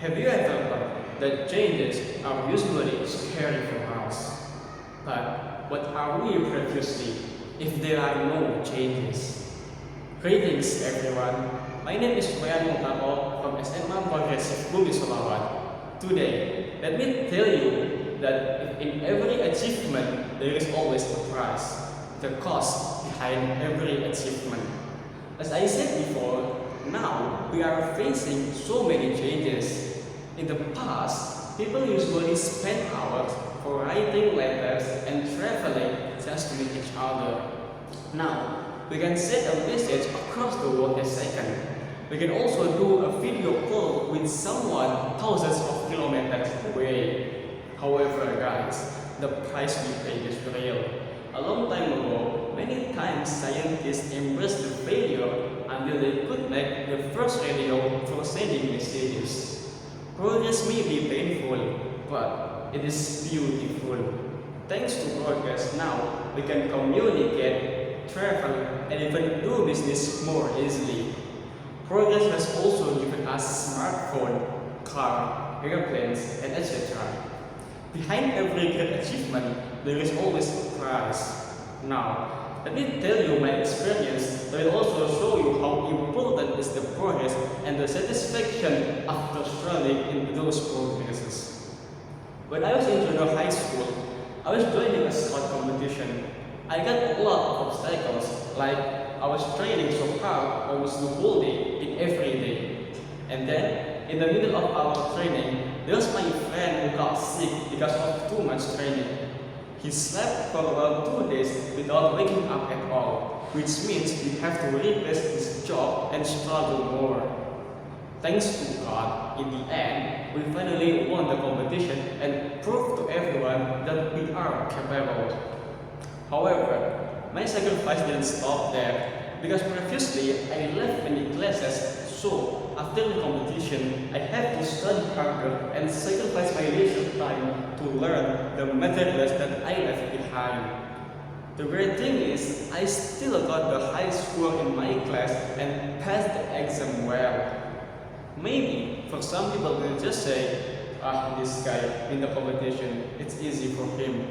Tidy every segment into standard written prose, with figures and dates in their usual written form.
Have you ever thought that changes are usually scary for us? But what are we previously if there are no changes? Greetings everyone, my name is Ryan from SMA Progresif Bumi. Today, let me tell you that in every achievement there is always a price, the cost behind every achievement. As I said before, now we are facing so many changes. In the past, people usually spend hours for writing letters and traveling just to meet each other. Now, we can send a message across the world in a second. We can also do a video call with someone thousands of kilometers away. However, guys, the price we pay is real. A long time ago, many times scientists embraced the failure until they could make the first radio for sending messages. Progress may be painful, but it is beautiful. Thanks to progress now, we can communicate, travel, and even do business more easily. Progress has also given us smartphone, car, airplanes, and etc. Behind every great achievement, there is always a price. Now, let me tell you my experience that will also show you how important is the progress and the satisfaction after struggling in those progresses. When I was in junior high school, I was joining a scout competition. I got a lot of obstacles, like I was training so hard almost the whole day in every day. And then, in the middle of our training, there was my friend who got sick because of too much training. He slept for about 2 days without waking up at all, which means we have to replace his job and struggle more. Thanks to God, in the end, we finally won the competition and proved to everyone that we are capable. However, my sacrifice didn't stop there, because previously I left many classes, so after the competition, I had to study harder and sacrifice my leisure time to learn the materials that I left behind. The great thing is, I still got the high score in my class and passed the exam well. Maybe, for some people will just say, this guy in the competition, it's easy for him.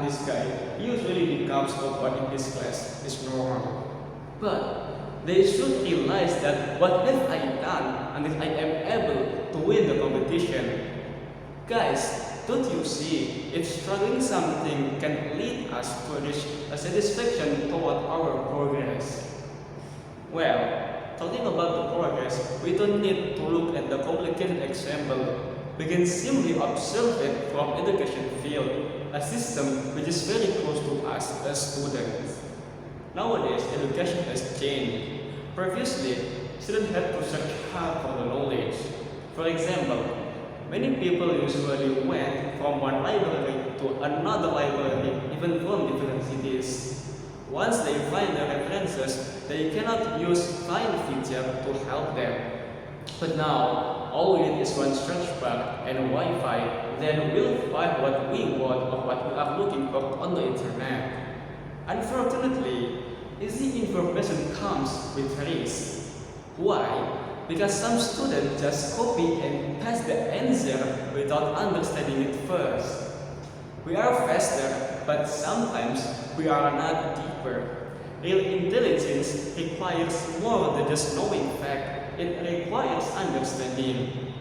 This guy, he usually becomes top one in his class, it's normal. But they should realize that what have I done until I am able to win the competition? Guys, don't you see, if struggling something can lead us to reach a satisfaction toward our progress? Well, talking about the progress, we don't need to look at the complicated example. We can simply observe it from education field, a system which is very close to us as students. Nowadays, education has changed. Previously, students had to search hard for the knowledge. For example, many people usually went from one library to another library, even from different cities. Once they find the references, they cannot use find feature to help them. But now, all we need is one search bar and Wi-Fi, then we'll find what we want or what we are looking for on the internet. Unfortunately, easy information comes with risks. Why? Because some students just copy and paste the answer without understanding it first. We are faster, but sometimes we are not deeper. Real intelligence requires more than just knowing fact, it requires understanding.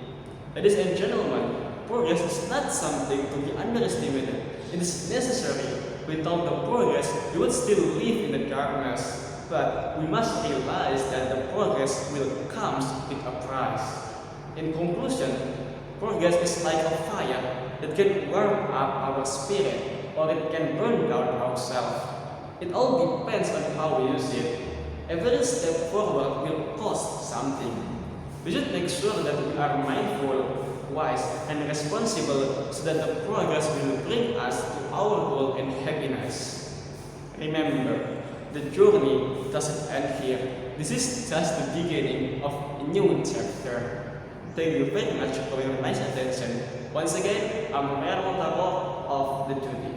Ladies and gentlemen, progress is not something to be underestimated. It is necessary. Without the progress, we would still live in the darkness. But we must realize that the progress will come with a price. In conclusion, progress is like a fire that can warm up our spirit or it can burn down ourselves. It all depends on how we use it. Every step forward will cost something. We should make sure that we are mindful, wise, and responsible so that the progress will bring us to our goal and happiness. Remember, the journey doesn't end here. This is just the beginning of a new chapter. Thank you very much for your nice attention. Once again, I'm Ryan of The Duty.